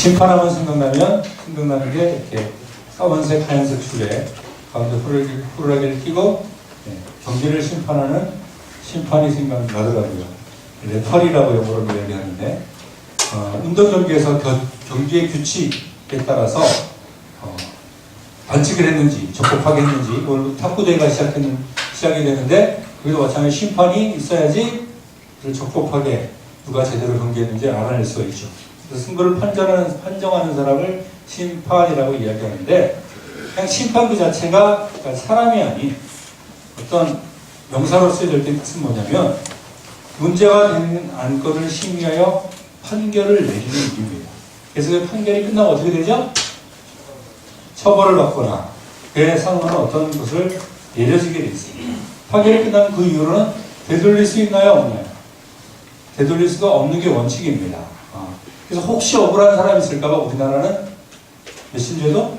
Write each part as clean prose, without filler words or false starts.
심판하면 생각나는 게 이렇게 까만색, 하얀색 줄에 가운데 호루라기를 끼고 경기를 심판하는 심판이 생각나더라고요. 레퍼리라고 영어로 이야기하는데 운동 경기에서 경기의 규칙에 따라서 반칙을 했는지 적법하게 했는지 오늘 탁구대회가 시작이 되는데 거기도 마찬가지 심판이 있어야지 적법하게 누가 제대로 경기했는지 알아낼 수가 있죠. 그래서 승부를 판정하는 사람을 심판이라고 이야기하는데 그냥 심판 그 자체가 그러니까 사람이 아닌 어떤 명사로 쓰여질 때 뜻은 뭐냐면 문제가 되는 안건을 심의하여 판결을 내리는 일입니다. 그래서 그 판결이 끝나면 어떻게 되죠? 처벌을 받거나 그에 상응하는 어떤 것을 내려지게 되어 있습니다. 판결이 끝나면 그 이후로는 되돌릴 수 있나요? 없나요? 되돌릴 수가 없는 게 원칙입니다. 그래서 혹시 억울한 사람이 있을까봐 우리나라는 몇 심제도?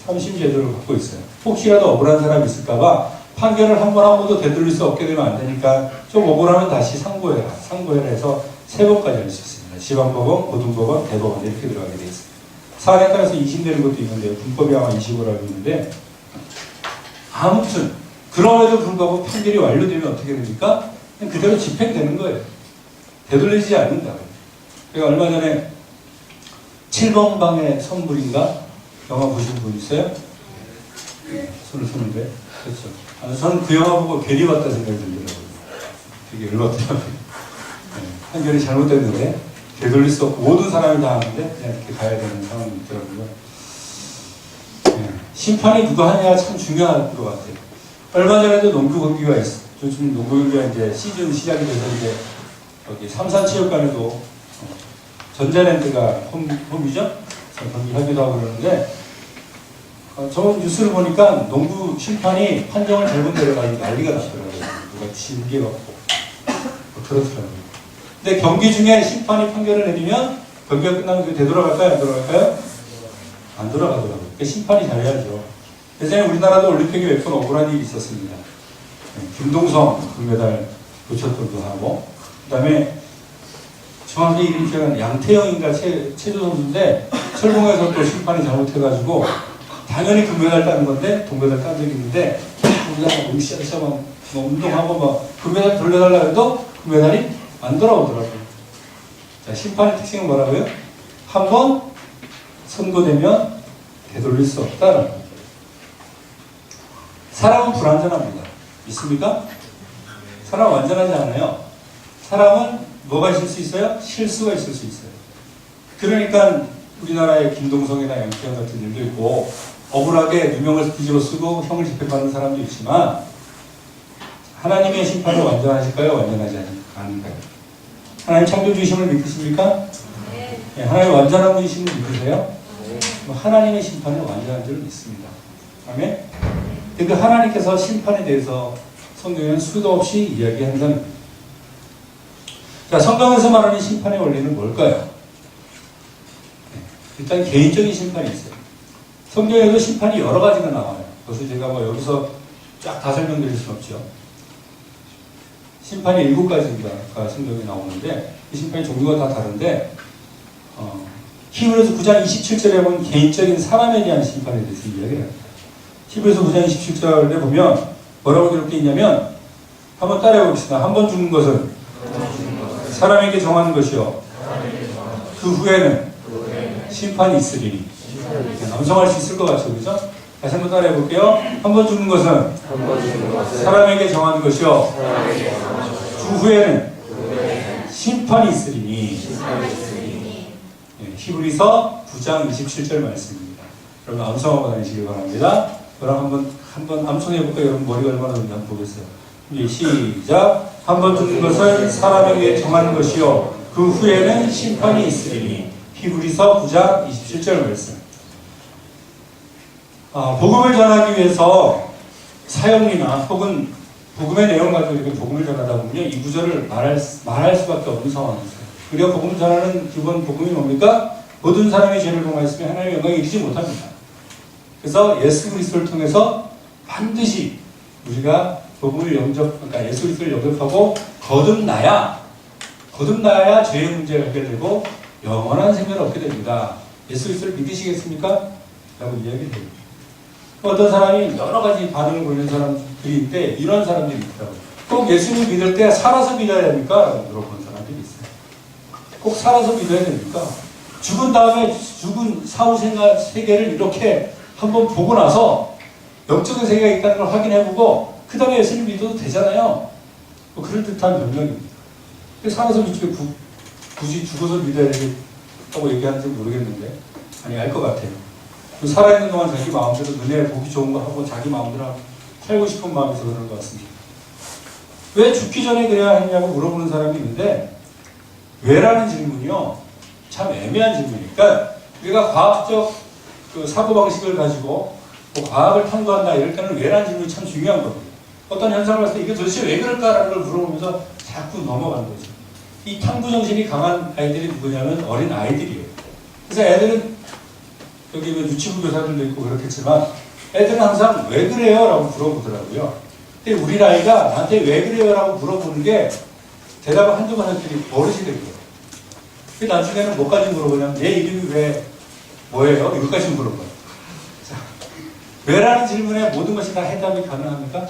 3심제도를 갖고 있어요. 혹시라도 억울한 사람이 있을까봐 판결을 한 번 하고도 되돌릴 수 없게 되면 안 되니까 좀 억울하면 다시 상고해라. 상고해라 해서 3번까지 할 수 있습니다. 지방법원, 고등법원, 대법원 이렇게 들어가게 되어 있습니다. 사안에 따라서 2심 되는 것도 있는데요. 불법이 아마 2심으로 알고 있는데 아무튼 그럼에도 불구하고 판결이 완료되면 어떻게 됩니까? 그냥 그대로 집행되는 거예요. 되돌리지 않는다. 그러니까 얼마 전에 7번 방의 선물인가? 영화 보신 분 있어요? 손을 쏘는데? 그렇죠. 저는 그 영화 보고 괜히 봤다 생각이 들더라고요. 되게 열받더라고요. 판결이 잘못됐는데 되돌릴 수 없고 모든 사람이 다 하는데 그냥 이렇게 가야 되는 상황이 있더라고요. 심판이 누가 하냐가 참 중요한 것 같아요. 얼마 전에도 농구 경기가 있어요. 요즘 농구 경기가 이제 시즌 시작이 돼서 이제 여기 삼산체육관에도 전자랜드가 홈이죠? 경기 하기도 하고 그러는데 저 뉴스를 보니까 농구 심판이 판정을 잘못 내려가지고 난리가 났더라고요. 누가 징계받고 그렇더라고요. 근데 경기 중에 심판이 판결을 내리면 경기가 끝나면 그게 되돌아갈까요? 안 돌아갈까요? 안 돌아가더라고요. 그러니까 심판이 잘해야죠. 예전에 우리나라도 올림픽에 몇 번 억울한 일이 있었습니다. 김동성 금메달 놓쳤던도 하고 그 다음에 정확히 이름이 기억이 안 나요. 양태영인가 체조 선수인데 철봉에서 또 심판이 잘못해가지고 당연히 금메달 따는 건데 동메달 딴 적이 있는데 우리가 응시하셔 막 운동하고 막 금메달 돌려달라 해도 금메달이 안 돌아오더라고요. 자, 심판의 특징은 뭐라고요? 한번 선고되면 되돌릴 수 없다라는 거죠. 사람은 불완전합니다. 믿습니까? 사람은 완전하지 않아요. 사람은 뭐가 있을 수 있어요? 실수가 있을 수 있어요. 그러니까 우리나라의 김동성이나 양태형 같은 일도 있고 억울하게 누명을 뒤집어 쓰고 형을 집행받는 사람도 있지만 하나님의 심판은 완전하실까요? 완전하지 않을까요? 하나님 창조주의심을 믿으십니까? 네. 하나님 완전한 분이심을 믿으세요? 네. 하나님의 심판은 완전한 줄 믿습니다. 아멘? 그 하나님께서 심판에 대해서 성경에는 수도 없이 이야기한다는 거예요. 자, 성경에서 말하는 심판의 원리는 뭘까요? 일단 개인적인 심판이 있어요. 성경에도 심판이 여러 가지가 나와요. 그것을 제가 여기서 쫙 다 설명드릴 수는 없죠. 심판이 7가지가 성경에 나오는데 이 심판의 종류가 다 다른데 히브리서 9장 27절에 보면 개인적인 사람에 대한 심판에 대해서 이야기를 합니다. 히브리서 9장 27절에 보면 뭐라고 기록되어 있냐면 한번 따라해 봅시다. 한 번 죽는 것은 사람에게 정하는 것이요. 그 후에는 심판이 있으리니. 남성할 수 있을 것 같죠, 그죠? 다시 한번 따라해 볼게요. 한 번 죽는 것은 사람에게 정하는 것이요. 그 후에는 심판이 있으리니. 히브리서 9장 27절 말씀입니다. 여러분 암송하고 다니시길 바랍니다. 저랑 한번 암송해 볼까요? 여러분 머리가 얼마나 좋은지 한번 보겠어요. 이제 시작. 한 번 죽는 것은 사람에게 정하는 것이요. 그 후에는 심판이 있으리니. 히브리서 9장 27절 말씀. 복음을 전하기 위해서 사형리나 혹은 복음의 내용 가지고 이렇게 복음을 전하다 보면 이 구절을 말할 수밖에 없는 상황이었어요. 우리가 복음을 전하는 기본 복음이 뭡니까? 모든 사람이 죄를 범하였으면 하나님의 영광에 이르지 못합니다. 그래서 예수 그리스도를 통해서 반드시 우리가 복음을 그러니까 예수 그리스도를 영접하고 거듭나야 죄의 문제가 해결되고 영원한 생명을 얻게 됩니다. 예수 그리스도를 믿으시겠습니까? 라고 이야기를 해요. 어떤 사람이 여러 가지 반응을 보이는 사람들이 있는데 이런 사람들이 있다고. 꼭 예수님을 믿을 때 살아서 믿어야 됩니까? 라고 물어보는 사람들이 있어요. 꼭 살아서 믿어야 됩니까? 죽은 다음에 죽은 사후 세계를 이렇게 한번 보고 나서 영적인 세계가 있다는 걸 확인해보고 그 다음에 예수님 믿어도 되잖아요. 뭐 그럴듯한 변명입니다. 살아서 믿지 굳이 죽어서 믿어야 되겠다고 얘기하는지 모르겠는데 아니 알 것 같아요. 살아있는 동안 자기 마음대로 눈에 보기 좋은 거 하고 자기 마음대로 살고 싶은 마음에서 그런 것 같습니다. 왜 죽기 전에 그래야 했냐고 물어보는 사람이 있는데 왜라는 질문이요 참 애매한 질문이니까 우리가 과학적 그 사고방식을 가지고 뭐 과학을 탐구한다 이럴 때는 왜라는 질문이 참 중요한 겁니다. 어떤 현상을 봤을 때 이게 도대체 왜 그럴까라는 걸 물어보면서 자꾸 넘어가는 거죠. 이 탐구 정신이 강한 아이들이 누구냐면 어린 아이들이에요. 그래서 애들은 여기 유치부 교사들도 있고 그렇겠지만 애들은 항상 왜 그래요? 라고 물어보더라고요. 근데 우리 나이가 나한테 왜 그래요? 라고 물어보는 게 대답을 한두 번 할 때 버릇이 되고요. 그 나중에는 뭐까지 물어보냐면 내 이름이 왜 뭐예요? 이것까지 물어봐요. 자, 왜라는 질문에 모든 것이 다 해답이 가능합니까?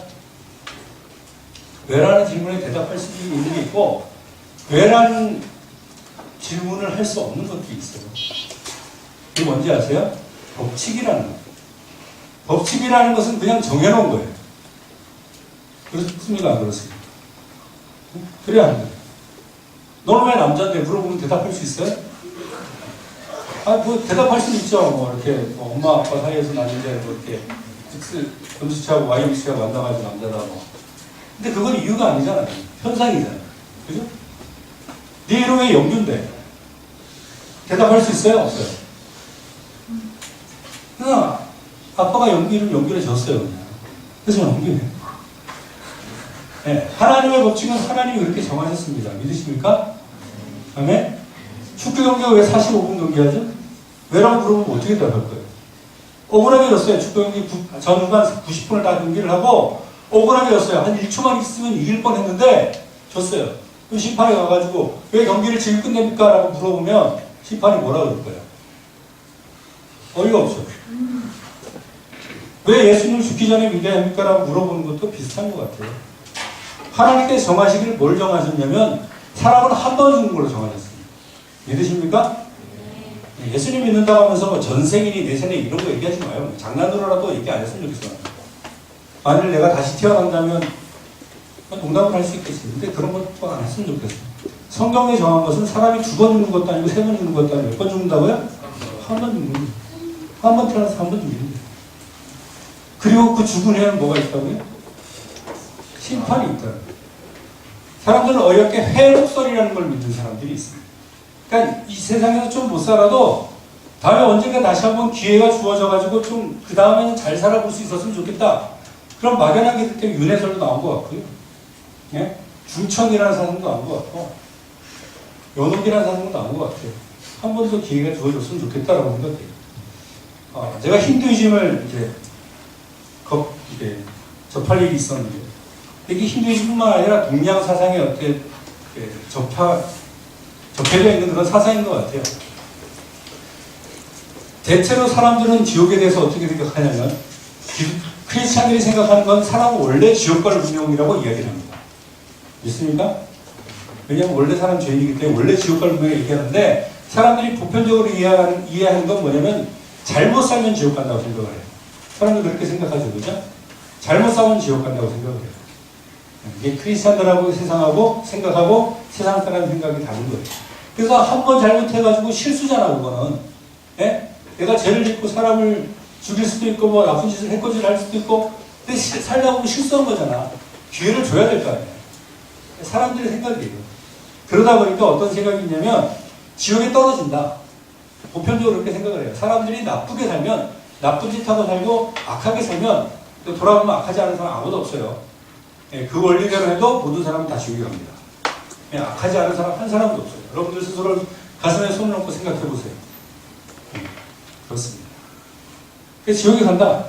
왜라는 질문에 대답할 수 있는 게 있고 왜라는 질문을 할 수 없는 것도 있어요. 이게 뭔지 아세요? 법칙이라는 거예요. 법칙이라는 것은 그냥 정해놓은 거예요. 그렇습니까? 안 그렇습니까? 그래야 안 돼요. 너는 왜 남자인데 물어보면 대답할 수 있어요? 아, 뭐 대답할 수는 있죠. 뭐 이렇게 뭐 엄마 아빠 사이에서 났는데 뭐 이렇게 X씨하고 Y씨하고 만나가지고 남자다 뭐. 근데 그건 이유가 아니잖아요. 현상이잖아요. 그죠? 네 이름 왜 영규인데? 대답할 수 있어요? 없어요? 그냥 아빠가 영규 이름 영규를 줬어요. 그냥. 그래서 영규예요. 네, 하나님의 법칙은 하나님이 그렇게 정하셨습니다. 믿으십니까? 아멘? 축구 경기가 왜 45분 경기하죠? 왜라고 물어보면 어떻게 대답할 거예요? 억울하게 졌어요. 축구 경기 전후반 90분을 다 경기를 하고 억울하게 졌어요. 한 1초만 있으면 이길 뻔 했는데 졌어요. 그럼 심판이 가가지고 왜 경기를 지금 끝냅니까? 라고 물어보면 심판이 뭐라고 그럴 거예요? 어이가 없죠. 왜 예수님을 죽기 전에 믿어야 합니까? 라고 물어보는 것도 비슷한 것 같아요. 하나님께서 정하시기를 뭘 정하셨냐면 사람은 한 번 죽는 걸로 정하셨습니다. 믿으십니까? 예수님 믿는다고 하면서 뭐 전생이니 내생에 이런 거 얘기하지 마요. 장난으로라도 얘기 안 했으면 좋겠어요. 만일 내가 다시 태어난다면 농담을 할 수 있겠어요. 근데 그런 것도 안 했으면 좋겠어요. 성경에 정한 것은 사람이 두 번 죽는 것도 아니고 세 번 죽는 것도 아니고 몇 번 죽는다고요? 한 번 죽는 거예요. 한 번 태어나서 한 번 죽는 거예요. 그리고 그 죽은 후에는 뭐가 있다고요? 심판이 있다는 거예요. 사람들은 어이없게 회복설이라는 걸 믿는 사람들이 있습니다. 그러니까 이 세상에서 좀 못 살아도 다음에 언젠가 다시 한번 기회가 주어져가지고 좀 그 다음에는 잘 살아볼 수 있었으면 좋겠다. 그럼 막연하게 그때 윤회설도 나온 것 같고요. 예? 중천이라는 사상도 나온 것 같고 연옥이라는 사상도 나온 것 같아요. 한 번 더 기회가 주어졌으면 좋겠다라고 생각해요. 제가 힌두이즘을 이제 접할 일이 있었는데 이게 힌두이즘뿐만 아니라 동양 사상에 어떻게 접해져 있는 그런 사상인 것 같아요. 대체로 사람들은 지옥에 대해서 어떻게 생각하냐면 크리스찬들이 생각하는 건 사람은 원래 지옥 갈 운명이라고 이야기를 합니다. 믿습니까? 왜냐하면 원래 사람 죄인이기 때문에 원래 지옥 갈 운명을 얘기하는데 사람들이 보편적으로 이해하는 건 뭐냐면 잘못 살면 지옥 간다고 생각을 해요. 사람들 그렇게 생각하죠. 그죠? 잘못 살면 지옥 간다고 생각을 해요. 이게 크리스찬들하고 세상하고 생각하고 세상 사람 생각이 다른 거예요. 그래서 한 번 잘못해가지고 실수잖아 그거는. 예? 내가 죄를 짓고 사람을 죽일 수도 있고 뭐 나쁜 짓을 해코지를 할 수도 있고 근데 살다 보면 실수한 거잖아. 기회를 줘야 될 거 아니야. 사람들의 생각이에요. 그러다 보니까 어떤 생각이 있냐면 지옥에 떨어진다. 보편적으로 그렇게 생각을 해요. 사람들이 나쁘게 살면 나쁜 짓 하고 살고 악하게 살면 또 돌아보면 악하지 않은 사람 아무도 없어요. 예, 그 원리대로 해도 모든 사람은 다 지옥에 갑니다. 예, 악하지 않은 사람 한 사람도 없어요. 여러분들 스스로 가슴에 손을 얹고 생각해 보세요. 그렇습니다. 그래서 지옥에 간다.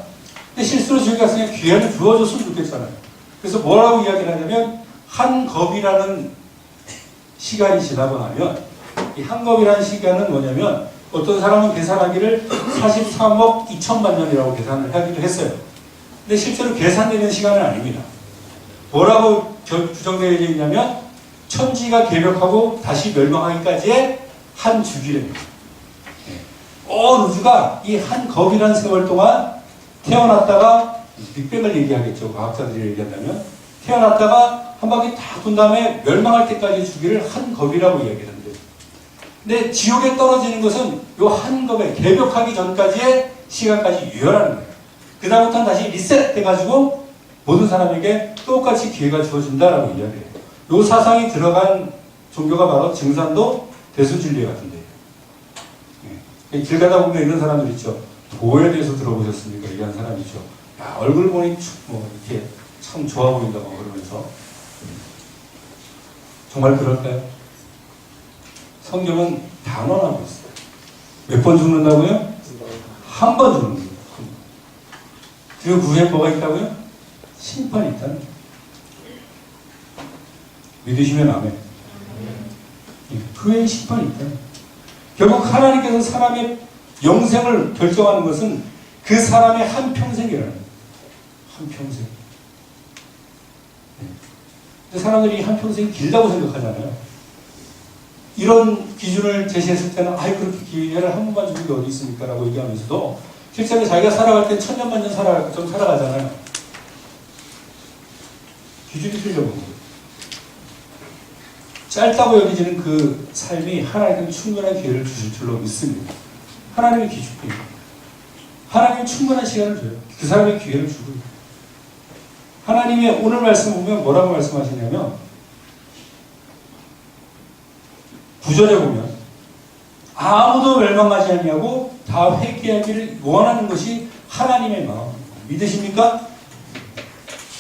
근데 실수로 지옥에 갔으니까 기회를 주어줬으면 좋겠잖아요. 그래서 뭐라고 이야기를 하냐면 한겁이라는 시간이 지나고 나면 이 한겁이라는 시간은 뭐냐면 어떤 사람은 계산하기를 43억 2천만 년이라고 계산을 하기도 했어요. 근데 실제로 계산되는 시간은 아닙니다. 뭐라고 규정되어 있냐면 천지가 개벽하고 다시 멸망하기까지의 한 주기랍니다. 온 우주가 이 한 겁이라는 세월 동안 태어났다가 빅뱅을 얘기하겠죠. 과학자들이 얘기한다면 태어났다가 한 바퀴 다 돈 다음에 멸망할 때까지의 주기를 한 겁이라고 이야기하는데, 근데 지옥에 떨어지는 것은 요 한 겁에 개벽하기 전까지의 시간까지 유효라는 거예요. 그 다음부터는 다시 리셋돼가지고 모든 사람에게 똑같이 기회가 주어진다라고 이야기해요. 요 사상이 들어간 종교가 바로 증산도 대수진리 같은데, 길 가다 보면 이런 사람들 있죠. 도에 대해서 들어보셨습니까? 얘기하는 사람 있죠. 야, 얼굴 보니 뭐 이렇게 참 좋아 보인다고 그러면서. 정말 그럴까요? 성경은 단언하고 있어요. 몇 번 죽는다고요? 한 번 죽는 거예요. 그리고 그 후에 뭐가 있다고요? 심판이 있다는 거예요. 믿으시면 아멘. 그 후에 심판이 있다는 거예요. 결국 하나님께서 사람의 영생을 결정하는 것은 그 사람의 한평생이라는 거예요. 한평생. 근데 사람들이 한평생이 길다고 생각하잖아요. 이런 기준을 제시했을 때는 그렇게 기회를 한 번만 주는 게 어디 있습니까? 라고 얘기하면서도 실제로 자기가 살아갈 때 천년만년 좀 살아가잖아요. 기준이 틀려본 거예요. 짧다고 여기지는 그 삶이 하나님은 충분한 기회를 주실 줄로 믿습니다. 하나님의 기준입니다. 하나님은 충분한 시간을 줘요. 그 사람의 기회를 주고. 하나님의 오늘 말씀 보면 뭐라고 말씀하시냐면 9절에 보면 아무도 멸망하지 아니하고 다 회개하기를 원하는 것이 하나님의 마음입니다. 믿으십니까?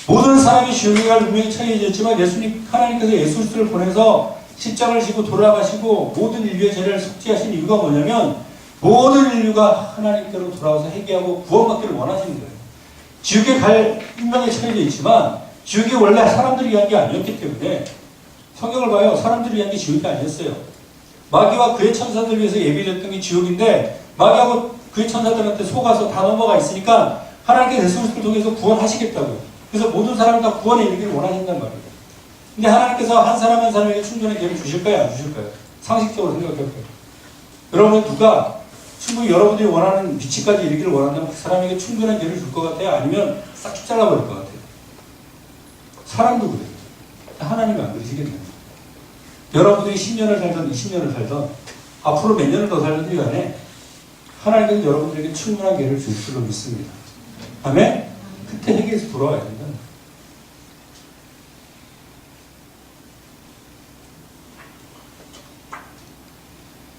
모든 사람이 지옥에 갈 운명에 처해졌지만 하나님께서 예수 그리스도를 보내서 십자가를 지고 돌아가시고 모든 인류의 죄를 속죄하신 이유가 뭐냐면 모든 인류가 하나님께로 돌아와서 회개하고 구원받기를 원하시는 거예요. 지옥에 갈 운명에 처해져 있지만 지옥이 원래 사람들이 위한 게 아니었기 때문에 성경을 봐요. 사람들이 위한 게 지옥이 아니었어요. 마귀와 그의 천사들 위해서 예비됐던 게 지옥인데 마귀하고 그의 천사들한테 속아서 다 넘어가 있으니까 하나님께서 예수 그리스도를 통해서 구원하시겠다고요. 그래서 모든 사람을 다 구원에 이르기를 원하신단 말이에요. 근데 하나님께서 한 사람 한 사람에게 충분한 기회를 주실까요? 안 주실까요? 상식적으로 생각해볼까요? 여러분 누가 충분히 여러분들이 원하는 위치까지 이르기를 원한다면 그 사람에게 충분한 기회를 줄 것 같아요? 아니면 싹 잘라버릴 것 같아요? 사람도 그래요. 하나님은 안 그러시겠네요. 여러분들이 10년을 살던 20년을 살던 앞으로 몇 년을 더 살던 간에 하나님은 여러분들에게 충분한 기회를 줄 줄로 믿습니다. 아멘? 그때 회개에서 돌아와야 된다.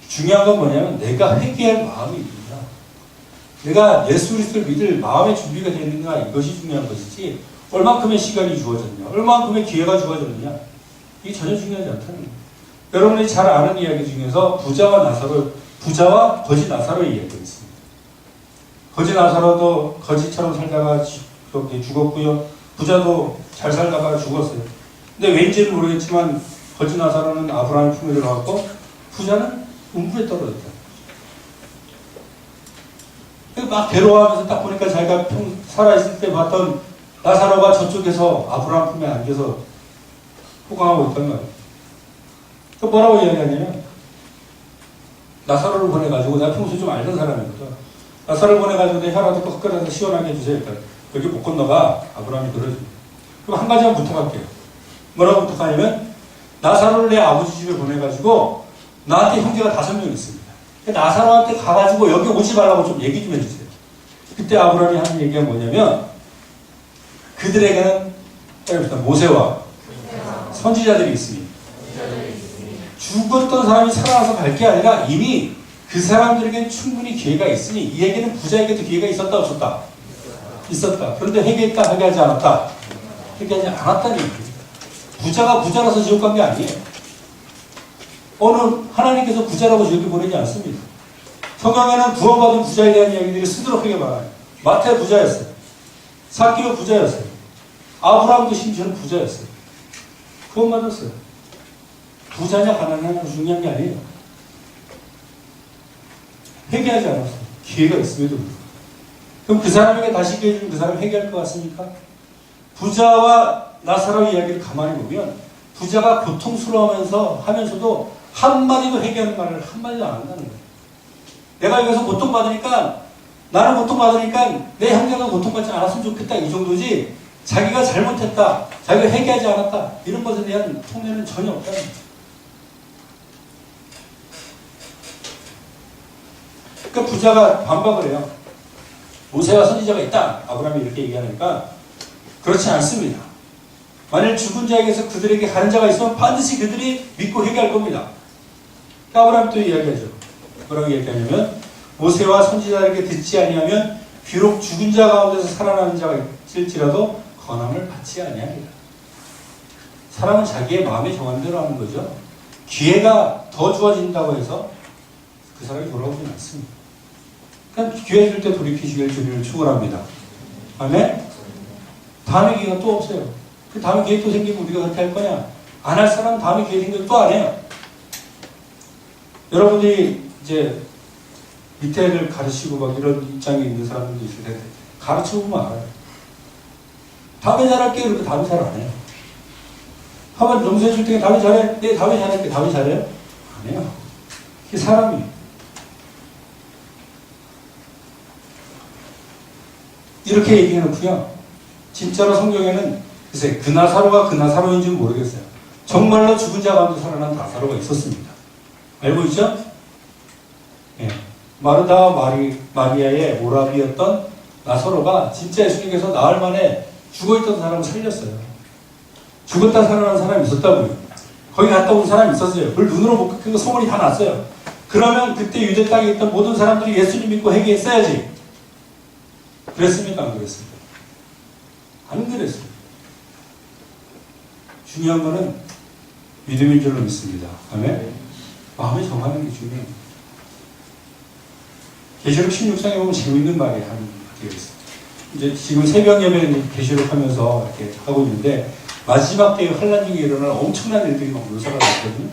중요한 건 뭐냐면 내가 회개할 마음이 있는가. 내가 예수 그리스도를 믿을 마음의 준비가 되어 있는가, 이것이 중요한 것이지 얼만큼의 시간이 주어졌냐, 얼만큼의 기회가 주어졌느냐, 이게 전혀 중요하지 않다는 거예요. 여러분이 잘 아는 이야기 중에서 부자와 거지 나사로의 이야기가 있습니다. 거지 나사로도 거지처럼 살다가 죽었고요. 부자도 잘 살다가 죽었어요. 근데 왠지는 모르겠지만 거지 나사로는 아브라함의 품에 들어갔고 부자는 음부에 떨어졌다. 막 괴로워하면서 딱 보니까 자기가 살아있을 때 봤던 나사로가 저쪽에서 아브라함 품에 앉아서 호강하고 있단 말이에요. 또 뭐라고 이야기하냐면 나사로를 보내가지고 내가 평소에 좀 알던 사람이거든. 나사로를 보내가지고 내 혈압도 꺾어서 시원하게 해주세요. 그러니까 여기 못 건너가. 아브라함이 그러지. 그럼 한 가지만 부탁할게요. 뭐라고 부탁하냐면 나사로를 내 아버지 집에 보내가지고 나한테 형제가 5명 있습니다. 나사로한테 가가지고 여기 오지 말라고 좀 얘기 좀 해주세요. 그때 아브라함이 하는 얘기가 뭐냐면 그들에게는 모세와 선지자들이 있습니다. 죽었던 사람이 살아나서 갈 게 아니라 이미 그 사람들에게는 충분히 기회가 있으니 이 얘기는 부자에게도 기회가 있었다 없었다? 있었다. 그런데 회개했다 회개하지 않았다? 회개하지 않았다는 얘기예요. 부자가 부자라서 지옥 간 게 아니에요. 하나님께서 부자라고 지옥에 보내지 않습니다. 성경에는 구원받은 부자에 대한 이야기들이 수두룩하게 많아요. 마태 부자였어요. 삭개오 부자였어요. 아브라함도 심지어는 부자였어요. 구원받았어요. 부자냐 가난하냐 중요한 게 아니에요. 회개하지 않았어요. 기회가 있음에도 불구하고. 그럼 그 사람에게 다시 기회 주면 그 사람이 회개할 것 같습니까? 부자와 나사로 이야기를 가만히 보면 부자가 고통스러워하면서 하면서도 한마디도 회개하는 말을 한마디도 안 한다는 거예요. 내가 여기서 고통받으니까 나는 고통받으니까 내 형제가 고통받지 않았으면 좋겠다 이 정도지 자기가 잘못했다, 자기가 회개하지 않았다 이런 것에 대한 통례는 전혀 없다는 거예요. 그러니까 부자가 반박을 해요. 모세와 선지자가 있다. 아브라함이 이렇게 얘기하니까 그렇지 않습니다. 만일 죽은 자에게서 그들에게 가는 자가 있으면 반드시 그들이 믿고 회개할 겁니다. 아브라함이 또 이야기하죠. 뭐라고 얘기하냐면 모세와 선지자에게 듣지 아니하면 비록 죽은 자 가운데서 살아나는 자가 있을지라도 권함을 받지 아니하리라. 사람은 자기의 마음에 정한 대로 하는 거죠. 기회가 더 주어진다고 해서 그 사람이 돌아오진 않습니다. 그러니까 기회 줄 때 돌이키시길 주님을 축원합니다. 아멘? 다음에 기회가 또 없어요. 그 다음에 기회 또 생기면 우리가 그렇게 할 거냐? 안 할 사람은 다음에 기회 생기면 또 안 해요. 여러분들이 이제 밑에를 가르치고 막 이런 입장에 있는 사람들도 있을 텐데 가르쳐 보면 알아요. 다음에 잘할게 그러고 다음에 잘 안 해요. 한번 용서해 줄 때 다음에 잘해? 네, 다음에 잘할게. 다음에 잘해요? 안 해요. 이게 사람이에요. 이렇게 얘기해놓고요. 진짜로 성경에는 글쎄 그 나사로가 그 나사로인지는 모르겠어요. 정말로 죽은 자 가운데 살아난 나사로가 있었습니다. 알고 있죠? 예. 마르다와 마리아의 오라비였던 나사로가 진짜 예수님께서 나흘 만에 죽어있던 사람을 살렸어요. 죽었다 살아난 사람이 있었다고요. 거기 갔다 온 사람이 있었어요. 그걸 눈으로 못 본 거 소문이 다 났어요. 그러면 그때 유대 땅에 있던 모든 사람들이 예수님 믿고 회개했어야지. 그랬습니까? 안 그랬습니까? 안 그랬어요. 중요한 거는 믿음인 줄로 믿습니다. 아멘? 마음에 정하는 게 중요해요. 계시록 16장에 보면 재미있는 말이 한 게 있어요. 이제 지금 새벽 예배는 계시록 하면서 이렇게 하고 있는데 마지막 때의 환란 중에 일어날 엄청난 일들이 막 묘사가 됐거든요.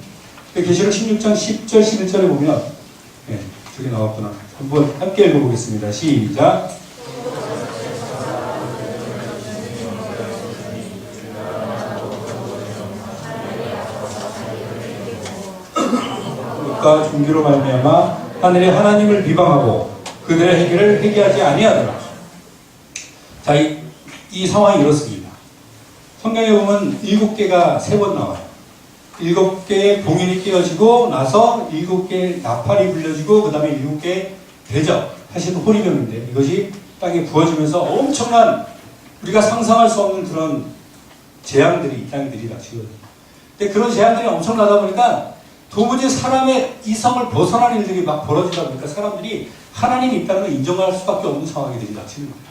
계시록 16장 10절 11절에 보면 저기 나왔구나. 한번 함께 읽어보겠습니다. 시작. 종교로 말미암아 하늘의 하나님을 비방하고 그들의 행위를 회개하지 아니하더라. 자, 이 상황이 이렇습니다. 성경에 보면 7개가 3번 나와요. 7개의 봉인이 깨어지고 나서 7개의 나팔이 불려지고 그 다음에 7개의 대접, 사실은 호리병인데 이것이 땅에 부어지면서 엄청난 우리가 상상할 수 없는 그런 재앙들이 이 땅에 들이닥치거든요. 근데 그런 재앙들이 엄청나다 보니까 도무지 사람의 이성을 벗어나는 일들이 막 벌어지다 보니까 사람들이 하나님이 있다는 걸 인정할 수밖에 없는 상황이 들이닥치는 거예요.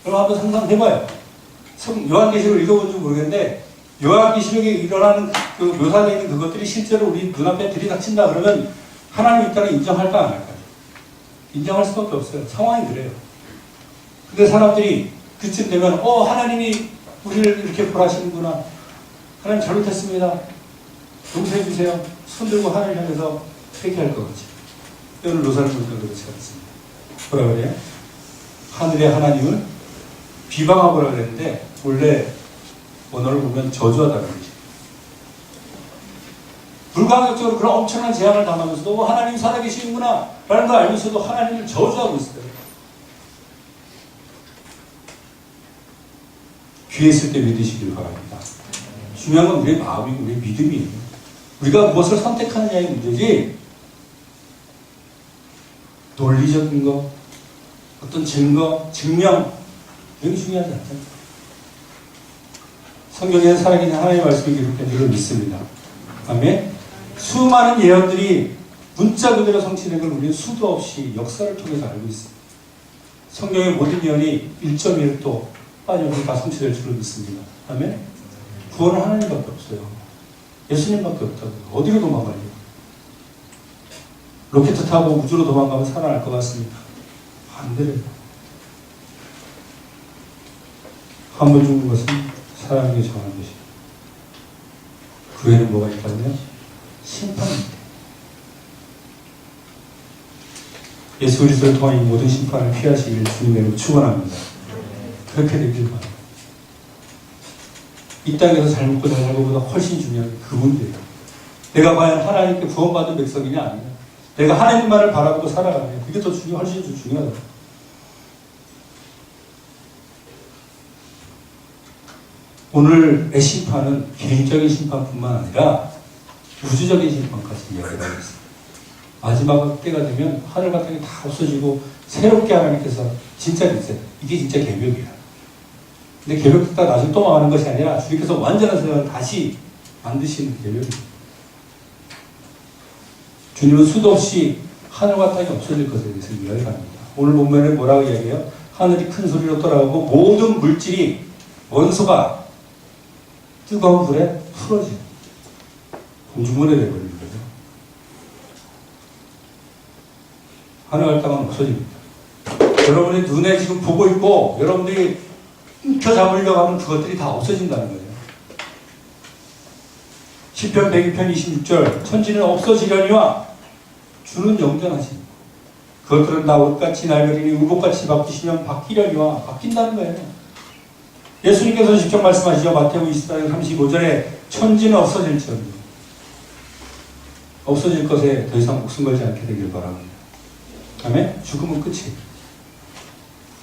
그럼 한번 상상해봐요. 요한계시록을 읽어본지 모르겠는데 요한계시록에 일어나는 그 묘사되어 있는 그것들이 실제로 우리 눈앞에 들이닥친다 그러면 하나님이 있다는 인정할까 안 할까요? 인정할 수밖에 없어요. 상황이 그래요. 근데 사람들이 그쯤 되면 하나님이 우리를 이렇게 벌하시는구나. 하나님 잘못했습니다. 용서해 주세요. 손 들고 하나님 향해서 회개할 것 같지. 오늘 묘사를 보니까 그렇지 않습니다. 뭐라 그래요? 하늘의 하나님을 비방하고라 그랬는데 원래 언어를 보면 저주하다는 거지. 불가항력적으로 그런 엄청난 재앙을 당하면서도 하나님 살아계시는구나 라는 걸 알면서도 하나님을 저주하고 있어요. 귀에 있을 때 믿으시길 바랍니다. 중요한 건 우리의 마음이고 우리의 믿음이에요. 우리가 무엇을 선택하느냐의 문제지 논리적인 거, 어떤 증거, 증명 이런 게 중요하지 않잖아요. 성경에 살아계신 하나님의 말씀이 기록된 줄을 믿습니다. 아멘. 수많은 예언들이 문자 그대로 성취된 걸 우리는 수도 없이 역사를 통해서 알고 있습니다. 성경의 모든 예언이 1.1도 빠짐없이 다 성취될 줄을 믿습니다. 아멘. 구원은 하나님밖에 없어요. 예수님밖에 없다고. 어디로 도망가요? 로켓 타고 우주로 도망가면 살아날 것 같습니까? 안 돼요. 한 번 죽는 것은 사람에게 정한 것이에요. 그 외에는 뭐가 있다면 심판입니다. 예수 그리스도를 통한 이 모든 심판을 피하시기를 주님으로 축원합니다. 그렇게 되길 바랍니다. 이 땅에서 잘 먹고 잘 살고보다 훨씬 중요한 게 그 문제예요. 내가 과연 하나님께 구원받은 백성이냐 아니냐, 내가 하나님만을 바라보고 살아가냐, 그게 더 훨씬 더 중요하다. 오늘의 심판은 개인적인 심판뿐만 아니라 우주적인 심판까지 이야기하고 있습니다. 마지막 때가 되면 하늘과 땅이 다 없어지고 새롭게 하나님께서 진짜 있어요. 이게 진짜 개벽이야. 근데 개벽했다 나중에 또 망하는 것이 아니라 주님께서 완전한 세상을 다시 만드시는 개벽입니다. 주님은 수도 없이 하늘과 땅이 없어질 것에 대해서 이야기를 합니다. 오늘 본문에 뭐라고 이야기해요? 하늘이 큰 소리로 돌아가고 모든 물질이, 원소가 뜨거운 불에 풀어지는 공중분해 되어버리는 거죠. 하늘과 땅은 없어집니다. 여러분의 눈에 지금 보고 있고 여러분들이 훔쳐잡으려고 하면 그것들이 다 없어진다는 거예요. 시편 102편 26절 천지는 없어지려니와 주는 영전하시니 그것들은 다 옷같이 날려리니 의복같이 바뀌시면 바뀌려니와 바뀐다는 거예요. 예수님께서 직접 말씀하시죠. 마태복음 24장 35절에 천지는 없어질지언정 없어질 것에 더 이상 목숨 걸지 않게 되길 바랍니다. 아멘? 죽음은 끝이에요.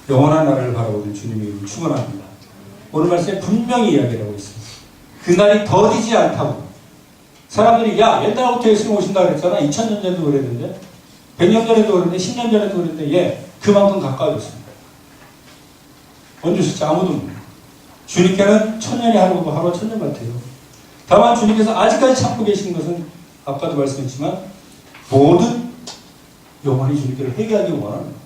영원한 나라를 바라보는 주님이 축원합니다. 오늘 말씀에 분명히 이야기를 하고 있습니다. 그날이 더디지 않다고. 사람들이 야 옛날부터 예수님 오신다 그랬잖아. 2000년 전에도 그랬는데 100년 전에도 그랬는데 10년 전에도 그랬는데 예 그만큼 가까워졌습니다. 언제 오실지 아무도 모르요. 주님께는 천년이 하루고 하루가 천년 같아요. 다만 주님께서 아직까지 참고 계신 것은 아까도 말씀했지만 모든 영원히 주님께를 회개하기 원하는 거예요.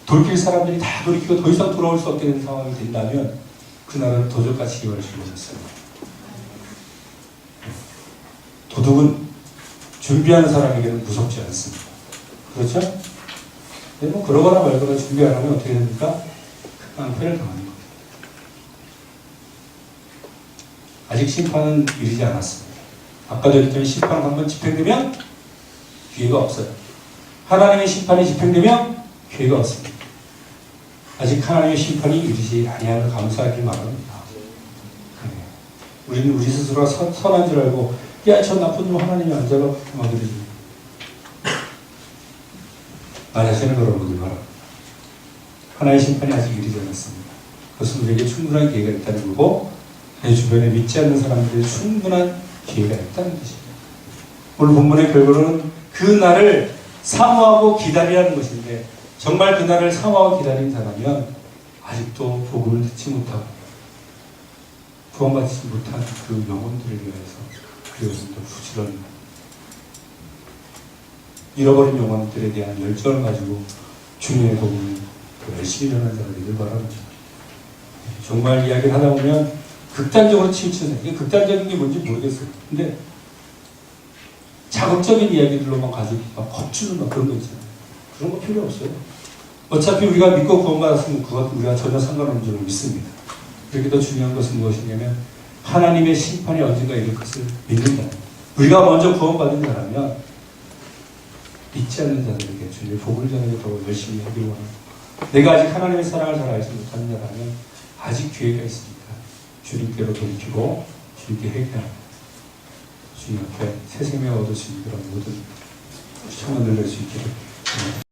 돌이킬 사람들이 다 돌이키고 더 이상 돌아올 수 없게 되는 상황이 된다면 그 나라를 도적같이 이용할 수 있었어요. 도둑은 준비하는 사람에게는 무섭지 않습니다. 그렇죠? 근데 뭐 그러거나 말거나 준비 안 하면 어떻게 됩니까? 낭패를 당하는 겁니다. 아직 심판은 이르지 않았습니다. 아까도 얘기했던 심판은 한번 집행되면 기회가 없어요. 하나님의 심판이 집행되면 기회가 없습니다. 아직 하나님의 심판이 이르지 아니함을 감사하길 바랍니다. 우리는 우리 스스로가 선한 줄 알고 야, 저 나쁜 놈 하나님이 안 잡아 그러지. 나 자신을 걸어보길 바랍니다. 하나의 심판이 아직 이르지 않았습니다. 그것은 우리에게 충분한 기회가 있다는 거고 내 주변에 믿지 않는 사람들에게 충분한 기회가 있다는 것입니다. 오늘 본문의 결론은 그 날을 사모하고 기다리라는 것인데 정말 그 날을 사모하고 기다린 사람이면 아직도 복음을 듣지 못하고 구원받지 못한 그 영혼들을 위해서 그리고도 부지런히 잃어버린 영혼들에 대한 열정을 가지고 주님의 복음을 열심히 전하는 자가 되길 바랍니다. 정말 이야기를 하다 보면 극단적으로 치우치는, 이게 극단적인 게 뭔지 모르겠어요. 근데 자극적인 이야기들로만 가지고 막 겁주는 막 그런 거 있잖아요. 그런 거 필요 없어요. 어차피 우리가 믿고 구원받았으면 그것 우리가 전혀 상관없는 줄 믿습니다. 그렇게 더 중요한 것은 무엇이냐면 하나님의 심판이 언젠가 이룰 것을 믿는다. 우리가 먼저 구원받은 자라면 믿지 않는 자들에게 주님의 복을 전하게 더 열심히 하길 원합니다. 내가 아직 하나님의 사랑을 잘 알지 못하는 자라면 아직 기회가 있으니까 주님께로 돌이키고 주님께 회개하고 주님 앞에 새 생명 얻을 수 있는 그런 모든 청원을 낼 수 있기를